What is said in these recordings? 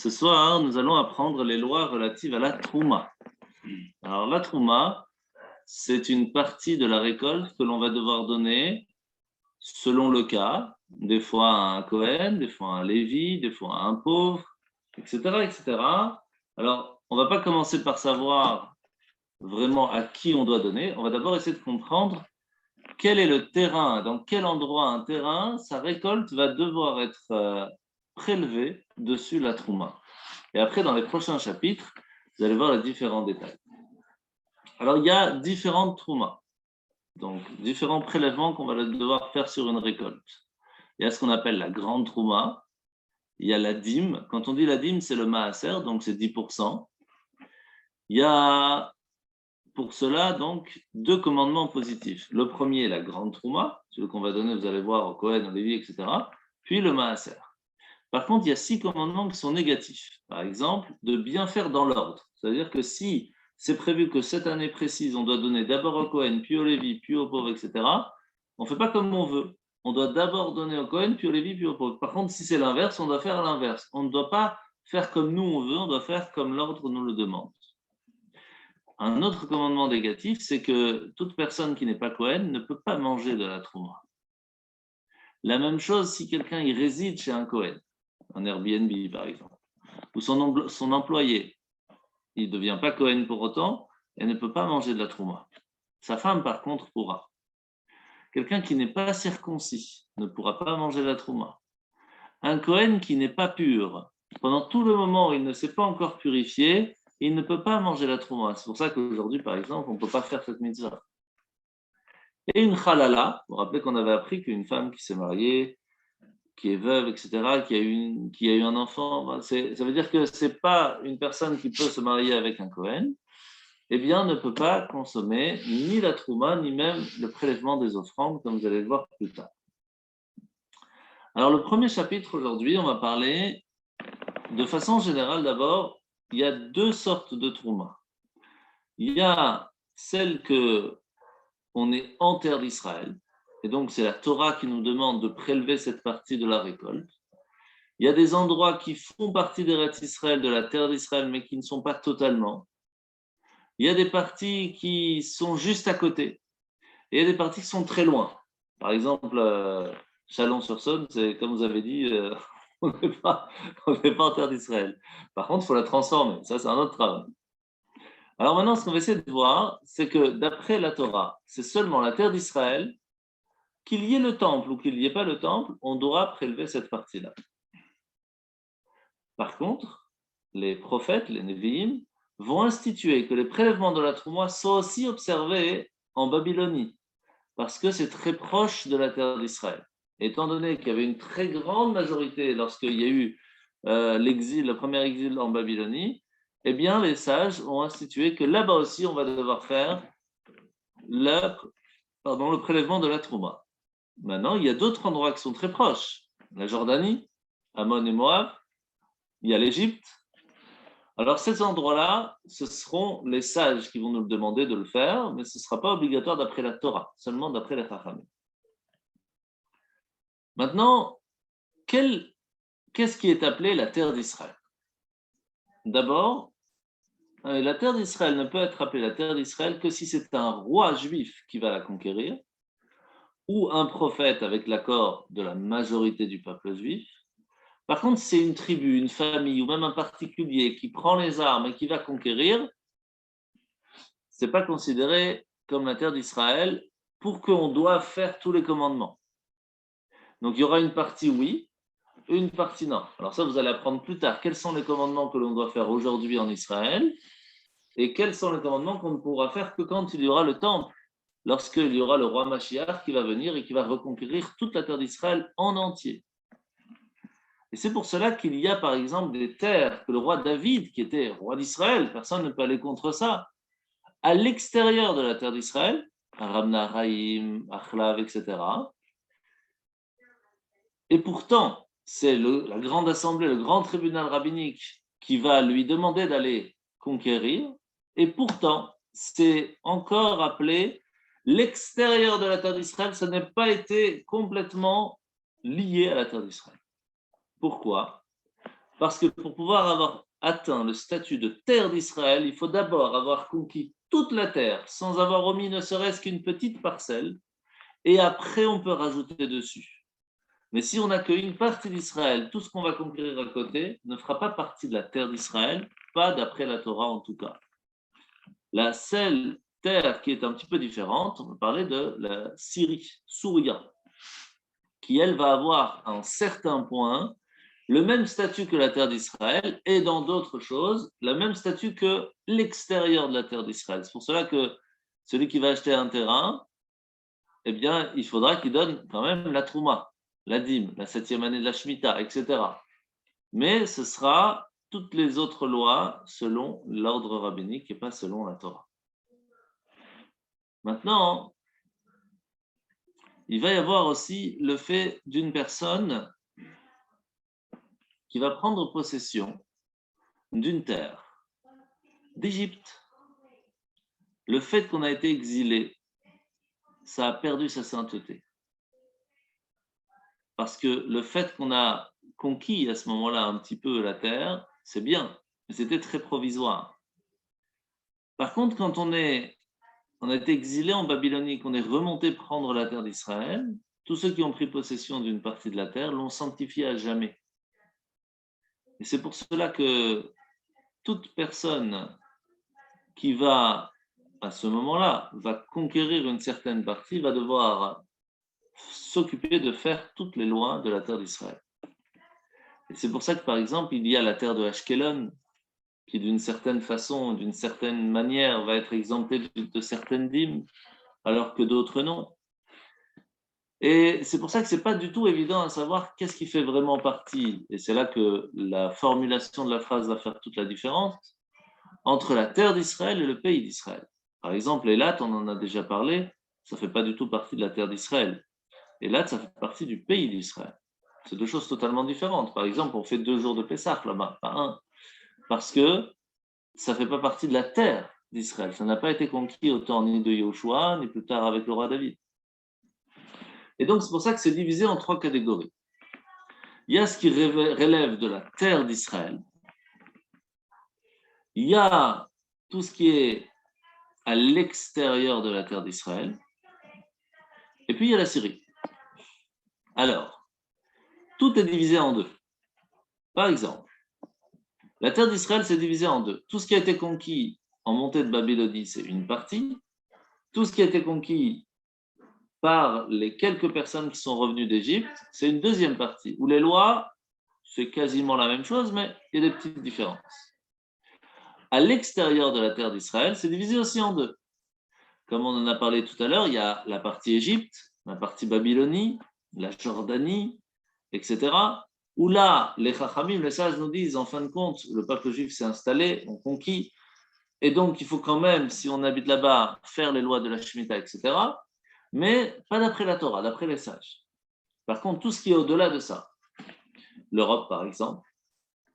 Ce soir, nous allons apprendre les lois relatives à la trouma. Alors, la trouma, c'est une partie de la récolte que l'on va devoir donner selon le cas, des fois à un Cohen, des fois à un Lévi, des fois à un pauvre, etc., etc. Alors, on ne va pas commencer par savoir vraiment à qui on doit donner. On va d'abord essayer de comprendre quel est le terrain, dans quel endroit un terrain, sa récolte va devoir être prélevée dessus la trouma. Et après, dans les prochains chapitres, vous allez voir les différents détails. Alors, il y a différentes troumas, donc différents prélèvements qu'on va devoir faire sur une récolte. Il y a ce qu'on appelle la grande trouma, il y a la dîme. Quand on dit la dîme, c'est le maaser, donc c'est 10%. Il y a pour cela donc deux commandements positifs. Le premier, la grande trouma, celui qu'on va donner, vous allez voir, au Kohen, au Lévi, etc. Puis le maaser. Par contre, il y a 6 commandements qui sont négatifs. Par exemple, de bien faire dans l'ordre. C'est-à-dire que si c'est prévu que cette année précise, on doit donner d'abord au Kohen, puis au Lévi, puis au pauvre, etc., on ne fait pas comme on veut. On doit d'abord donner au Kohen, puis au Lévi, puis au pauvre. Par contre, si c'est l'inverse, on doit faire l'inverse. On ne doit pas faire comme nous on veut, on doit faire comme l'ordre nous le demande. Un autre commandement négatif, c'est que toute personne qui n'est pas Kohen ne peut pas manger de la trouma. La même chose si quelqu'un y réside chez un Kohen, un Airbnb par exemple, ou son employé, il ne devient pas Kohen pour autant et ne peut pas manger de la trouma. Sa femme par contre pourra. Quelqu'un qui n'est pas circoncis ne pourra pas manger de la trouma. Un Kohen qui n'est pas pur, pendant tout le moment où il ne s'est pas encore purifié, il ne peut pas manger la trouma. C'est pour ça qu'aujourd'hui par exemple, on ne peut pas faire cette mitzvah. Et une halala, vous vous rappelez qu'on avait appris qu'une femme qui s'est mariée, qui est veuve, etc., qui a eu un enfant, ça veut dire que ce n'est pas une personne qui peut se marier avec un Kohen, eh bien, ne peut pas consommer ni la trouma, ni même le prélèvement des offrandes, comme vous allez le voir plus tard. Alors, le premier chapitre aujourd'hui, on va parler de façon générale d'abord, il y a 2 sortes de trouma. Il y a celle que on est en terre d'Israël, et donc c'est la Torah qui nous demande de prélever cette partie de la récolte. Il y a des endroits qui font partie d'Eretz Israël, de la terre d'Israël, mais qui ne sont pas totalement. Il y a des parties qui sont juste à côté, et il y a des parties qui sont très loin. Par exemple, Chalon-sur-Saône, c'est comme vous avez dit, on n'est pas en terre d'Israël. Par contre, il faut la transformer. Ça, c'est un autre travail. Alors maintenant, ce qu'on va essayer de voir, c'est que d'après la Torah, c'est seulement la terre d'Israël, qu'il y ait le temple ou qu'il n'y ait pas le temple, on doit prélever cette partie-là. Par contre, les prophètes, les Nevi'im, vont instituer que les prélèvements de la Trouma soient aussi observés en Babylonie, parce que c'est très proche de la terre d'Israël. Étant donné qu'il y avait une très grande majorité lorsqu'il y a eu l'exil, le premier exil en Babylonie, eh bien les sages ont institué que là-bas aussi on va devoir faire le prélèvement de la Trouma. Maintenant, il y a d'autres endroits qui sont très proches. La Jordanie, Ammon et Moab, il y a l'Égypte. Alors, ces endroits-là, ce seront les sages qui vont nous demander de le faire, mais ce ne sera pas obligatoire d'après la Torah, seulement d'après les Chachamim. Maintenant, qu'est-ce qui est appelé la terre d'Israël? D'abord, la terre d'Israël ne peut être appelée la terre d'Israël que si c'est un roi juif qui va la conquérir, ou un prophète avec l'accord de la majorité du peuple juif. Par contre, si c'est une tribu, une famille ou même un particulier qui prend les armes et qui va conquérir, ce n'est pas considéré comme la terre d'Israël pour qu'on doive faire tous les commandements. Donc il y aura une partie oui, une partie non. Alors ça, vous allez apprendre plus tard quels sont les commandements que l'on doit faire aujourd'hui en Israël et quels sont les commandements qu'on ne pourra faire que quand il y aura le temple, lorsqu'il y aura le roi Mashiach qui va venir et qui va reconquérir toute la terre d'Israël en entier. Et c'est pour cela qu'il y a par exemple des terres que le roi David, qui était roi d'Israël, personne ne peut aller contre ça, à l'extérieur de la terre d'Israël, à Ramnaharaïm, Achlav, etc. Et pourtant, c'est la grande assemblée, le grand tribunal rabbinique qui va lui demander d'aller conquérir, et pourtant, c'est encore appelé l'extérieur de la terre d'Israël, ça n'a pas été complètement lié à la terre d'Israël. Pourquoi? Parce que pour pouvoir avoir atteint le statut de terre d'Israël, il faut d'abord avoir conquis toute la terre sans avoir omis ne serait-ce qu'une petite parcelle, et après on peut rajouter dessus. Mais si on n'a qu'une partie d'Israël, tout ce qu'on va conquérir à côté ne fera pas partie de la terre d'Israël, pas d'après la Torah en tout cas. La seule terre qui est un petit peu différente, on va parler de la Syrie, Souria, qui elle va avoir à un certain point le même statut que la terre d'Israël et dans d'autres choses, le même statut que l'extérieur de la terre d'Israël. C'est pour cela que celui qui va acheter un terrain, eh bien, il faudra qu'il donne quand même la Trouma, la dîme, la 7e année de la Shemitah, etc. Mais ce sera toutes les autres lois selon l'ordre rabbinique et pas selon la Torah. Maintenant, il va y avoir aussi le fait d'une personne qui va prendre possession d'une terre d'Égypte. Le fait qu'on a été exilé, ça a perdu sa sainteté. Parce que le fait qu'on a conquis à ce moment-là un petit peu la terre, c'est bien, mais c'était très provisoire. Par contre, quand on a été exilé en Babylonie, qu'on est remonté prendre la terre d'Israël, tous ceux qui ont pris possession d'une partie de la terre l'ont sanctifiée à jamais. Et c'est pour cela que toute personne qui va, à ce moment-là, va conquérir une certaine partie, va devoir s'occuper de faire toutes les lois de la terre d'Israël. Et c'est pour ça que, par exemple, il y a la terre de Ashkelon, qui d'une certaine façon, d'une certaine manière, va être exemptée de certaines dîmes, alors que d'autres non. Et c'est pour ça que ce n'est pas du tout évident à savoir qu'est-ce qui fait vraiment partie, et c'est là que la formulation de la phrase va faire toute la différence, entre la terre d'Israël et le pays d'Israël. Par exemple, Élat, on en a déjà parlé, ça ne fait pas du tout partie de la terre d'Israël. Élat, ça fait partie du pays d'Israël. C'est deux choses totalement différentes. Par exemple, on fait 2 jours de Pessah là-bas, pas un, parce que ça ne fait pas partie de la terre d'Israël. Ça n'a pas été conquis au temps ni de Yahushua, ni plus tard avec le roi David. Et donc, c'est pour ça que c'est divisé en 3 catégories. Il y a ce qui relève de la terre d'Israël. Il y a tout ce qui est à l'extérieur de la terre d'Israël. Et puis, il y a la Syrie. Alors, tout est divisé en 2. Par exemple, la terre d'Israël s'est divisée en 2. Tout ce qui a été conquis en montée de Babylonie, c'est une partie. Tout ce qui a été conquis par les quelques personnes qui sont revenues d'Égypte, c'est une deuxième partie, où les lois, c'est quasiment la même chose, mais il y a des petites différences. À l'extérieur de la terre d'Israël, c'est divisé aussi en 2. Comme on en a parlé tout à l'heure, il y a la partie Égypte, la partie Babylonie, la Jordanie, etc. Où là, les Chachamim, les sages nous disent, en fin de compte, le peuple juif s'est installé, on conquit, et donc il faut quand même, si on habite là-bas, faire les lois de la Shemitah, etc. Mais pas d'après la Torah, d'après les sages. Par contre, tout ce qui est au-delà de ça, l'Europe par exemple,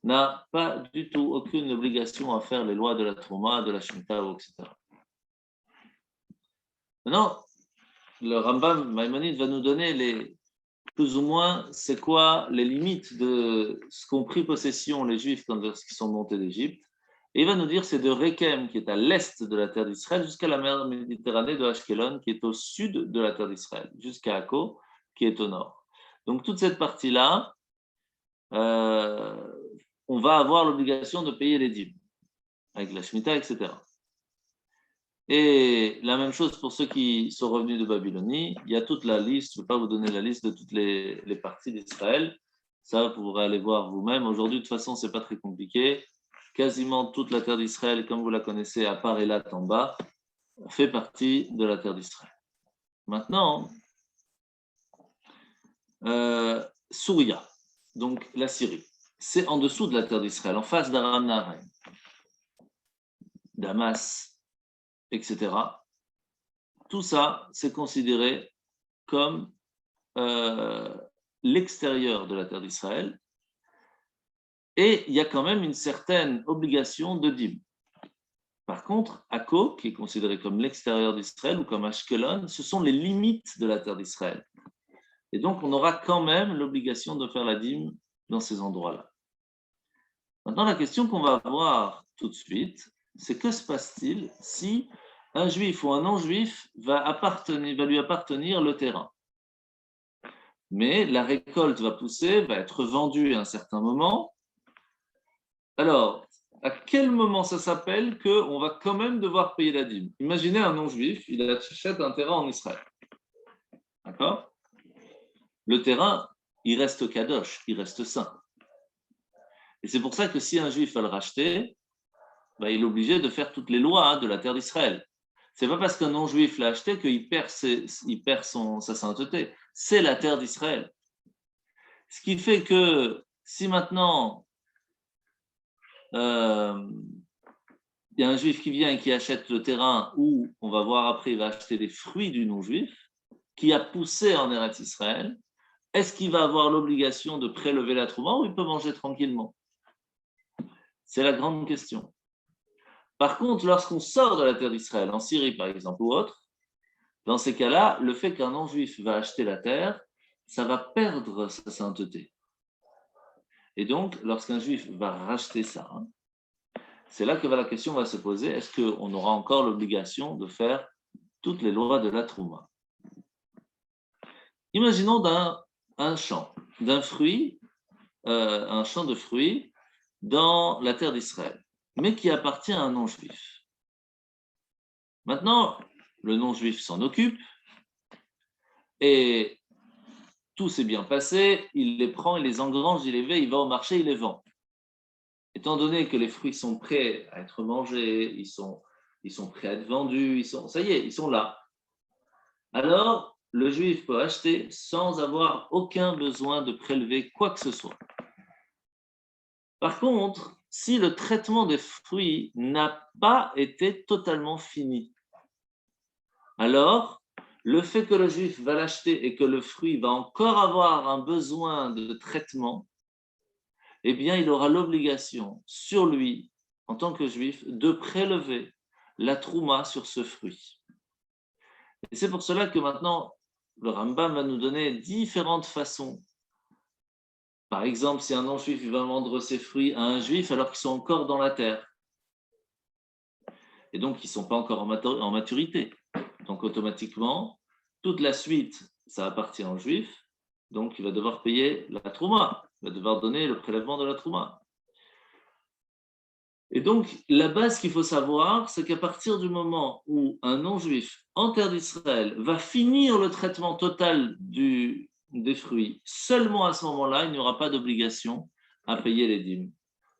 n'a pas du tout aucune obligation à faire les lois de la Trouma, de la Shemitah, etc. Maintenant, le Rambam Maïmonide va nous donner plus ou moins c'est quoi les limites de ce qu'ont pris possession les Juifs quand ils sont montés d'Égypte. Et il va nous dire c'est de Rekem, qui est à l'est de la terre d'Israël, jusqu'à la mer Méditerranée de Ashkelon, qui est au sud de la terre d'Israël, jusqu'à Akko, qui est au nord. Donc toute cette partie-là, on va avoir l'obligation de payer les dîmes, avec la Shemitah, etc. Et la même chose pour ceux qui sont revenus de Babylonie, il y a toute la liste, je ne vais pas vous donner la liste de toutes les parties d'Israël, ça vous pourrez aller voir vous-même. Aujourd'hui, de toute façon, ce n'est pas très compliqué. Quasiment toute la terre d'Israël, comme vous la connaissez, à part Élat en bas, fait partie de la terre d'Israël. Maintenant, Souria, donc la Syrie, c'est en dessous de la terre d'Israël, en face d'Aram Naharaim, Damas, etc. Tout ça, c'est considéré comme l'extérieur de la terre d'Israël. Et il y a quand même une certaine obligation de dîme. Par contre, Akko, qui est considéré comme l'extérieur d'Israël, ou comme Ashkelon, ce sont les limites de la terre d'Israël. Et donc, on aura quand même l'obligation de faire la dîme dans ces endroits-là. Maintenant, la question qu'on va voir tout de suite, c'est que se passe-t-il si un juif ou un non-juif va lui appartenir le terrain? Mais la récolte va pousser, va être vendue à un certain moment. Alors, à quel moment ça s'appelle qu'on va quand même devoir payer la dîme? Imaginez un non-juif, il achète un terrain en Israël. D'accord? Le terrain, il reste kadosh, il reste saint. Et c'est pour ça que si un juif va le racheter, il est obligé de faire toutes les lois de la terre d'Israël. C'est pas parce qu'un non-juif l'a acheté qu'il perd, sa sainteté. C'est la terre d'Israël. Ce qui fait que si maintenant il y a un juif qui vient et qui achète le terrain où, on va voir après, il va acheter les fruits du non-juif, qui a poussé en Eretz Israël, est-ce qu'il va avoir l'obligation de prélever la trouma ou il peut manger tranquillement? C'est la grande question. Par contre, lorsqu'on sort de la terre d'Israël, en Syrie par exemple ou autre, dans ces cas-là, le fait qu'un non-juif va acheter la terre, ça va perdre sa sainteté. Et donc, lorsqu'un juif va racheter ça, c'est là que la question va se poser, est-ce qu'on aura encore l'obligation de faire toutes les lois de la trouma? Imaginons un champ, d'un fruit, un champ de fruits dans la terre d'Israël, mais qui appartient à un non-juif. Maintenant, le non-juif s'en occupe et tout s'est bien passé, il les prend, il les engrange, il les met, il va au marché, il les vend. Étant donné que les fruits sont prêts à être mangés, ils sont prêts à être vendus, ça y est, ils sont là. Alors, le juif peut acheter sans avoir aucun besoin de prélever quoi que ce soit. Par contre, si le traitement des fruits n'a pas été totalement fini, alors le fait que le juif va l'acheter et que le fruit va encore avoir un besoin de traitement, eh bien, il aura l'obligation sur lui, en tant que juif, de prélever la trouma sur ce fruit. Et c'est pour cela que maintenant, le Rambam va nous donner différentes façons. Par exemple, si un non-juif va vendre ses fruits à un juif alors qu'ils sont encore dans la terre, et donc ils ne sont pas encore en maturité. Donc automatiquement, toute la suite, ça appartient au juif, donc il va devoir payer la trouma, il va devoir donner le prélèvement de la trouma. Et donc, la base qu'il faut savoir, c'est qu'à partir du moment où un non-juif en terre d'Israël va finir le traitement total des fruits, seulement à ce moment-là, il n'y aura pas d'obligation à payer les dîmes.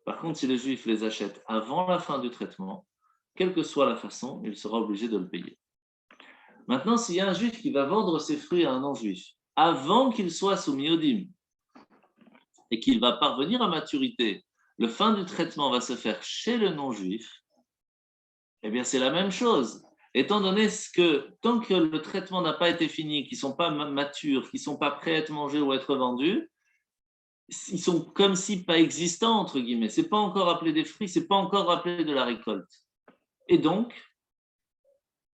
Par contre, si le juif les achète avant la fin du traitement, quelle que soit la façon, il sera obligé de le payer. Maintenant, s'il y a un juif qui va vendre ses fruits à un non-juif avant qu'il soit soumis aux dîmes et qu'il va parvenir à maturité, le fin du traitement va se faire chez le non-juif, eh bien c'est la même chose. Étant donné que tant que le traitement n'a pas été fini, qu'ils ne sont pas matures, qu'ils ne sont pas prêts à être mangés ou à être vendus, ils sont comme si pas existants, entre guillemets. Ce n'est pas encore appelé des fruits, ce n'est pas encore appelé de la récolte. Et donc,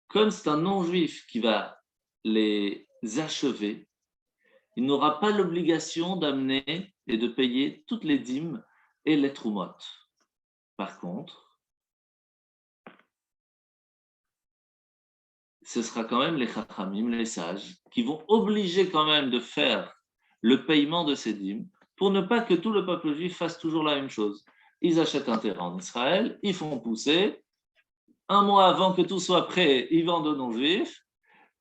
comme c'est un non-juif qui va les achever, il n'aura pas l'obligation d'amener et de payer toutes les dîmes et les troumotes. Par contre, ce sera quand même les chachamim, les sages, qui vont obliger quand même de faire le paiement de ces dîmes pour ne pas que tout le peuple juif fasse toujours la même chose. Ils achètent un terrain en Israël, ils font pousser, un mois avant que tout soit prêt, ils vendent aux non-juifs,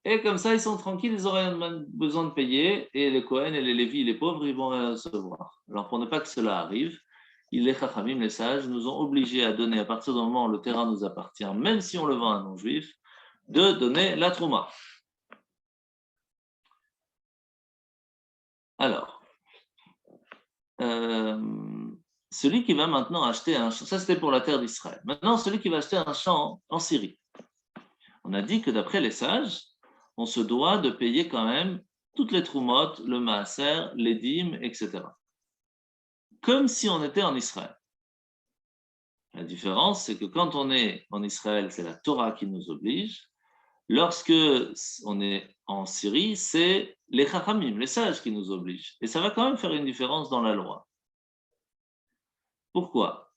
et comme ça, ils sont tranquilles, ils n'auront rien besoin de payer, et les Kohen et les Lévis, les pauvres, ils vont rien recevoir. Alors pour ne pas que cela arrive, les Chachamim, les sages, nous ont obligés à donner, à partir du moment où le terrain nous appartient, même si on le vend à un non-juif, de donner la trouma. Alors, celui qui va maintenant acheter un champ, ça c'était pour la terre d'Israël. Maintenant, celui qui va acheter un champ en Syrie. On a dit que d'après les sages, on se doit de payer quand même toutes les troumotes, le maaser, les dîmes, etc. Comme si on était en Israël. La différence, c'est que quand on est en Israël, c'est la Torah qui nous oblige. Lorsque on est en Syrie, c'est les Chachamim, les sages qui nous obligent. Et ça va quand même faire une différence dans la loi. Pourquoi?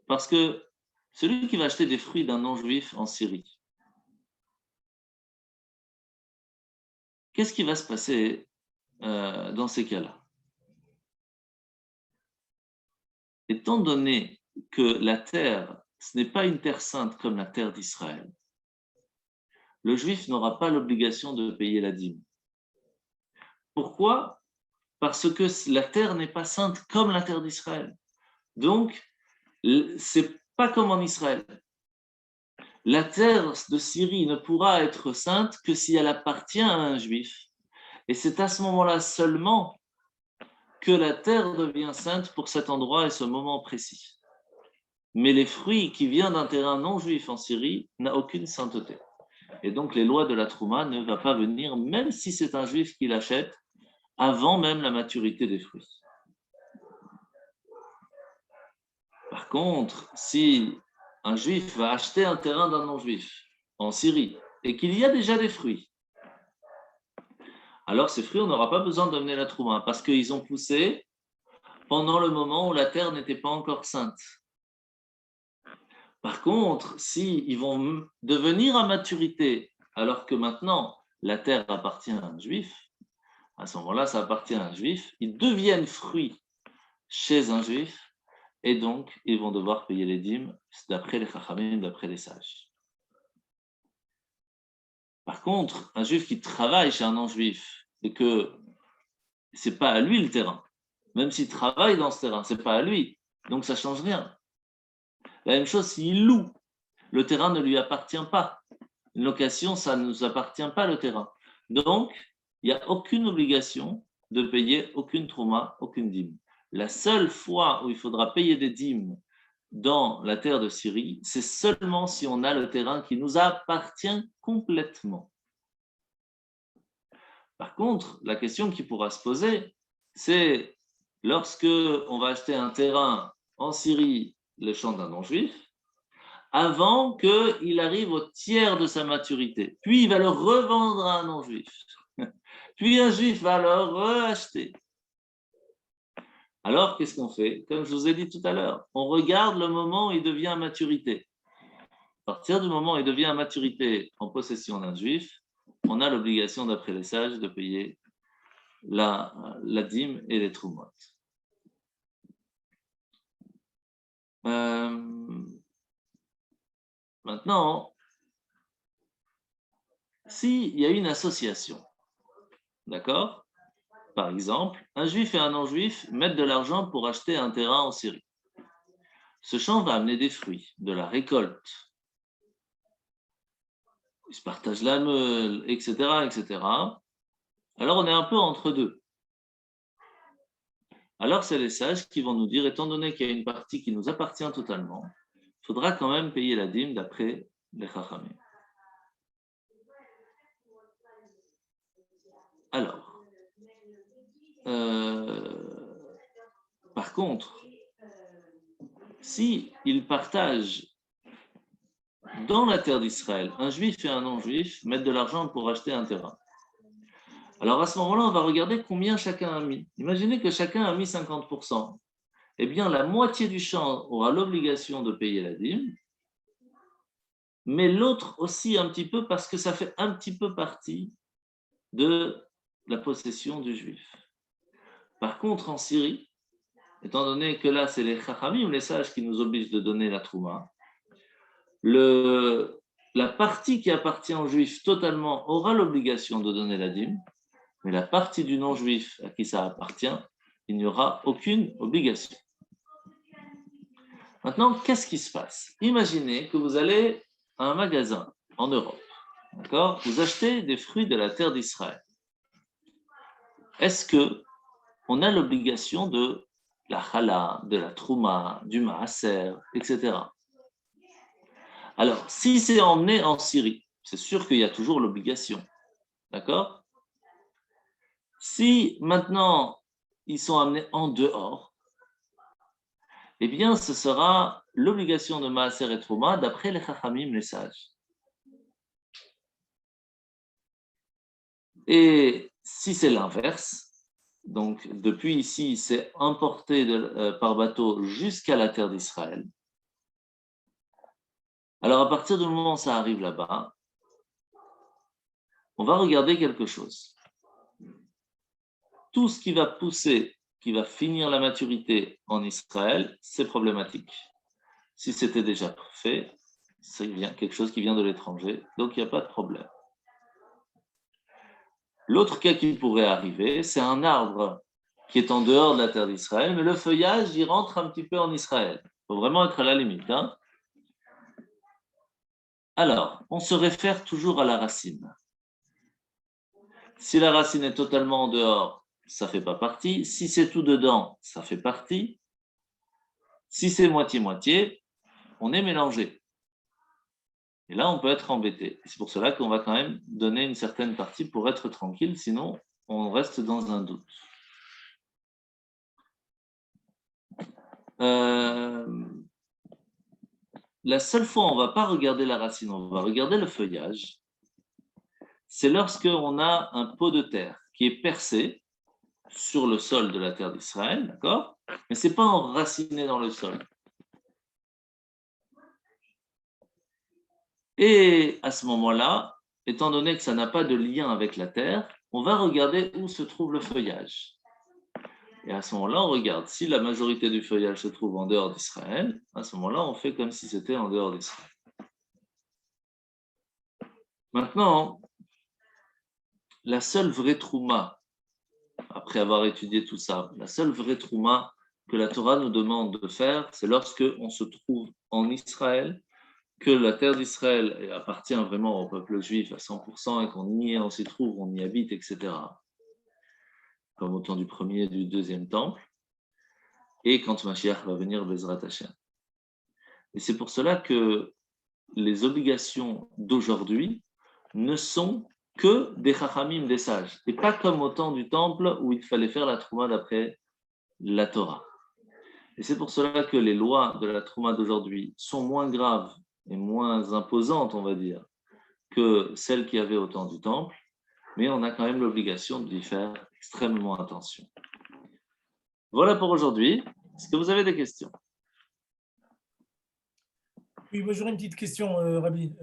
Parce que celui qui va acheter des fruits d'un non-juif en Syrie, qu'est-ce qui va se passer dans ces cas-là? Étant donné que la terre, ce n'est pas une terre sainte comme la terre d'Israël, le juif n'aura pas l'obligation de payer la dîme. Pourquoi? Parce que la terre n'est pas sainte comme la terre d'Israël. Donc, c'est pas comme en Israël. La terre de Syrie ne pourra être sainte que si elle appartient à un juif. Et c'est à ce moment-là seulement que la terre devient sainte pour cet endroit et ce moment précis. Mais les fruits qui viennent d'un terrain non juif en Syrie n'ont aucune sainteté. Et donc les lois de la Trouma ne vont pas venir, même si c'est un juif qui l'achète, avant même la maturité des fruits. Par contre, si un juif va acheter un terrain d'un non-juif en Syrie et qu'il y a déjà des fruits, alors ces fruits, on n'aura pas besoin d'amener la Trouma parce qu'ils ont poussé pendant le moment où la terre n'était pas encore sainte. Par contre, s'ils vont devenir à maturité alors que maintenant la terre appartient à un juif, à ce moment-là, ça appartient à un juif, ils deviennent fruits chez un juif et donc ils vont devoir payer les dîmes d'après les chachamim, d'après les sages. Par contre, un juif qui travaille chez un non-juif et que c'est pas à lui le terrain, même s'il travaille dans ce terrain, c'est pas à lui, donc ça change rien. La même chose s'il loue, le terrain ne lui appartient pas. Une location, ça ne nous appartient pas le terrain. Donc, il n'y a aucune obligation de payer aucune trouma, aucune dîme. La seule fois où il faudra payer des dîmes dans la terre de Syrie, c'est seulement si on a le terrain qui nous appartient complètement. Par contre, la question qui pourra se poser, c'est lorsque on va acheter un terrain en Syrie, le champ d'un non-juif, avant qu'il arrive au tiers de sa maturité. Puis il va le revendre à un non-juif. Puis un juif va le racheter. Alors, qu'est-ce qu'on fait? Comme je vous ai dit tout à l'heure, on regarde le moment où il devient à maturité. À partir du moment où il devient à maturité en possession d'un juif, on a l'obligation, d'après les sages, de payer la dîme et les troumot. Maintenant, s'il y a une association, d'accord? Par exemple, un juif et un non-juif mettent de l'argent pour acheter un terrain en Syrie. Ce champ va amener des fruits, de la récolte. Ils se partagent la meule, etc., etc. Alors on est un peu entre deux. Alors c'est les sages qui vont nous dire, étant donné qu'il y a une partie qui nous appartient totalement, il faudra quand même payer la dîme d'après les chachamim. Alors, par contre, si ils partagent dans la terre d'Israël, un juif et un non-juif mettent de l'argent pour acheter un terrain. Alors à ce moment-là, on va regarder combien chacun a mis. Imaginez que chacun a mis 50%. Eh bien, la moitié du champ aura l'obligation de payer la dîme, mais l'autre aussi un petit peu parce que ça fait un petit peu partie de la possession du juif. Par contre, en Syrie, étant donné que là, c'est les chachamim ou les sages qui nous obligent de donner la trouma, la partie qui appartient au juif totalement aura l'obligation de donner la dîme, mais la partie du non-juif à qui ça appartient, il n'y aura aucune obligation. Maintenant, qu'est-ce qui se passe? Imaginez que vous allez à un magasin en Europe, d'accord? Vous achetez des fruits de la terre d'Israël. Est-ce que on a l'obligation de la chala, de la trouma, du maaser, etc. Alors, si c'est emmené en Syrie, c'est sûr qu'il y a toujours l'obligation, d'accord? Si maintenant ils sont amenés en dehors, eh bien ce sera l'obligation de maaser et trouma d'après les chachamim, les sages. Et si c'est l'inverse, Donc, depuis ici, c'est importé par bateau jusqu'à la terre d'Israël. Alors, à partir du moment où ça arrive là-bas, on va regarder quelque chose. Tout ce qui va pousser, qui va finir la maturité en Israël, c'est problématique. Si c'était déjà fait, c'est quelque chose qui vient de l'étranger, donc il n'y a pas de problème. L'autre cas qui pourrait arriver, c'est un arbre qui est en dehors de la terre d'Israël, mais le feuillage, il rentre un petit peu en Israël. Il faut vraiment être à la limite. Alors, on se réfère toujours à la racine. Si la racine est totalement en dehors, ça ne fait pas partie. Si c'est tout dedans, ça fait partie. Si c'est moitié-moitié, on est mélangé. Et là, on peut être embêté. C'est pour cela qu'on va quand même donner une certaine partie pour être tranquille, sinon on reste dans un doute. La seule fois où on ne va pas regarder la racine, on va regarder le feuillage, c'est lorsqu'on a un pot de terre qui est percé sur le sol de la terre d'Israël, d'accord? Mais ce n'est pas enraciné dans le sol. Et à ce moment-là, étant donné que ça n'a pas de lien avec la terre, on va regarder où se trouve le feuillage. Et à ce moment-là, on regarde. Si la majorité du feuillage se trouve en dehors d'Israël, à ce moment-là, on fait comme si c'était en dehors d'Israël. Maintenant, la seule vraie trouma, après avoir étudié tout ça, la seule vraie trouma que la Torah nous demande de faire, c'est lorsque on se trouve en Israël, que la terre d'Israël appartient vraiment au peuple juif à 100% et on s'y trouve, on y habite, etc. Comme au temps du premier et du deuxième temple, et quand Mashiach va venir, Bezrat Hashem. Et c'est pour cela que les obligations d'aujourd'hui ne sont que des chachamim, des sages, et pas comme au temps du temple où il fallait faire la trouma d'après la Torah. Et c'est pour cela que les lois de la trouma d'aujourd'hui sont moins graves et moins imposantes, on va dire, que celles qu'il y avait au temps du temple, mais on a quand même l'obligation d'y faire extrêmement attention. Voilà pour aujourd'hui. Est-ce que vous avez des questions? Oui, moi j'aurais une petite question, Rabbi.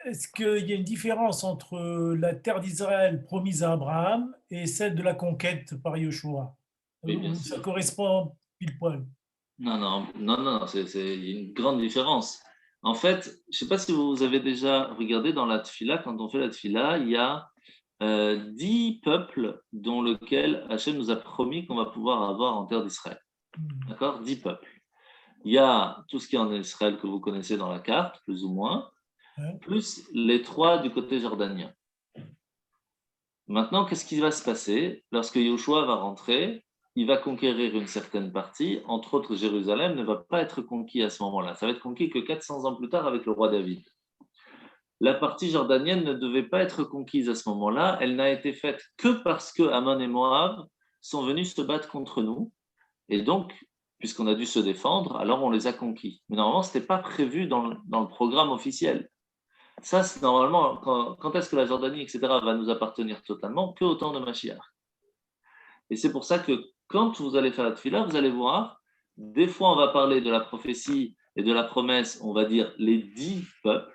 Est-ce qu'il y a une différence entre la terre d'Israël promise à Abraham et celle de la conquête par Yoshua? Oui, bien Ou ça sûr. correspond pile poil? Non, c'est une grande différence. En fait, je ne sais pas si vous avez déjà regardé dans la Tfila, quand on fait la Tfila, il y a 10 peuples dont lequel Hachem nous a promis qu'on va pouvoir avoir en terre d'Israël. D'accord? 10 peuples. Il y a tout ce qui est en Israël que vous connaissez dans la carte, plus ou moins, Hein? plus les 3 du côté jordanien. Maintenant, qu'est-ce qui va se passer? Lorsque Yoshua va rentrer, il va conquérir une certaine partie, entre autres Jérusalem ne va pas être conquis à ce moment-là. Ça va être conquis que 400 ans plus tard avec le roi David. La partie jordanienne ne devait pas être conquise à ce moment-là, elle n'a été faite que parce que Ammon et Moab sont venus se battre contre nous, et donc, puisqu'on a dû se défendre, alors on les a conquis. Mais normalement, ce n'était pas prévu dans le programme officiel. Ça, c'est normalement, quand est-ce que la Jordanie, etc., va nous appartenir totalement? Que au temps de Mashiach. Et c'est pour ça que quand vous allez faire la tefila, vous allez voir, des fois on va parler de la prophétie et de la promesse, on va dire les 10 peuples,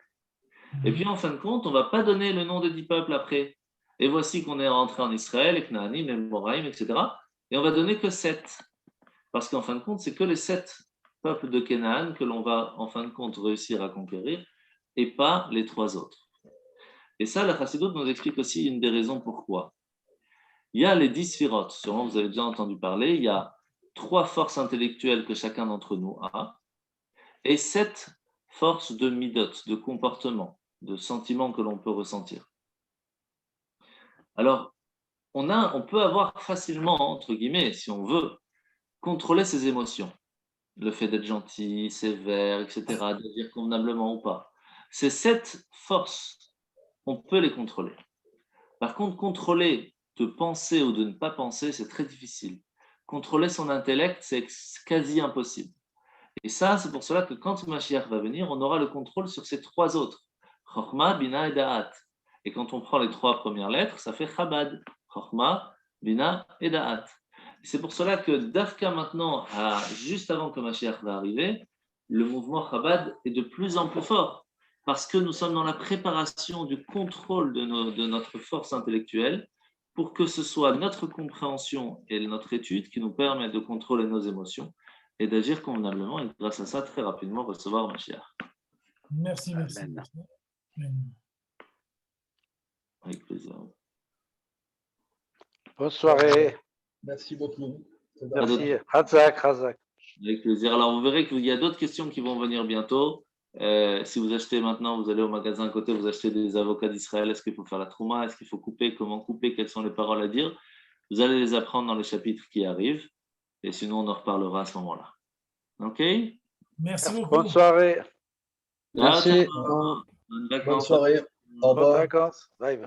et puis en fin de compte, on ne va pas donner le nom des 10 peuples après. Et voici qu'on est rentré en Israël, et Knaanim, et Moraïm, etc., et on va donner que 7. Parce qu'en fin de compte, c'est que les 7 peuples de Canaan que l'on va en fin de compte réussir à conquérir, et pas les 3 autres. Et ça, la Chassidoute nous explique aussi une des raisons pourquoi. Il y a les 10 sphirotes, sûrement vous avez déjà entendu parler, il y a 3 forces intellectuelles que chacun d'entre nous a, et 7 forces de midot, de comportement, de sentiments que l'on peut ressentir. Alors, on peut avoir facilement, entre guillemets, si on veut, contrôler ses émotions. Le fait d'être gentil, sévère, etc., de dire convenablement ou pas. Ces 7 forces, on peut les contrôler. Par contre, contrôler de penser ou de ne pas penser, c'est très difficile. Contrôler son intellect, c'est quasi impossible. Et ça, c'est pour cela que quand Mashiach va venir, on aura le contrôle sur ces 3 autres. Chochma, Bina et Da'at. Et quand on prend les 3 premières lettres, ça fait Chabad. Chochma, Bina et Da'at. C'est pour cela que Dafka maintenant, juste avant que Mashiach va arriver, le mouvement Chabad est de plus en plus fort parce que nous sommes dans la préparation du contrôle de notre force intellectuelle pour que ce soit notre compréhension et notre étude qui nous permettent de contrôler nos émotions et d'agir convenablement et grâce à ça, très rapidement, recevoir Mashiach. Merci. Amen. Avec plaisir. Bonne soirée. Merci beaucoup. Merci. Hazak. Avec plaisir. Alors, vous verrez qu'il y a d'autres questions qui vont venir bientôt. Si vous achetez maintenant, vous allez au magasin à côté, vous achetez des avocats d'Israël. Est-ce qu'il faut faire la trouma? Est-ce qu'il faut couper? Comment couper? Quelles sont les paroles à dire? Vous allez les apprendre dans les chapitres qui arrivent. Et sinon, on en reparlera à ce moment-là. OK? Merci beaucoup. Bonne soirée. Merci. Bonnes Bonne vacances. soirée. Au Bonnes revoir. vacances. Bye.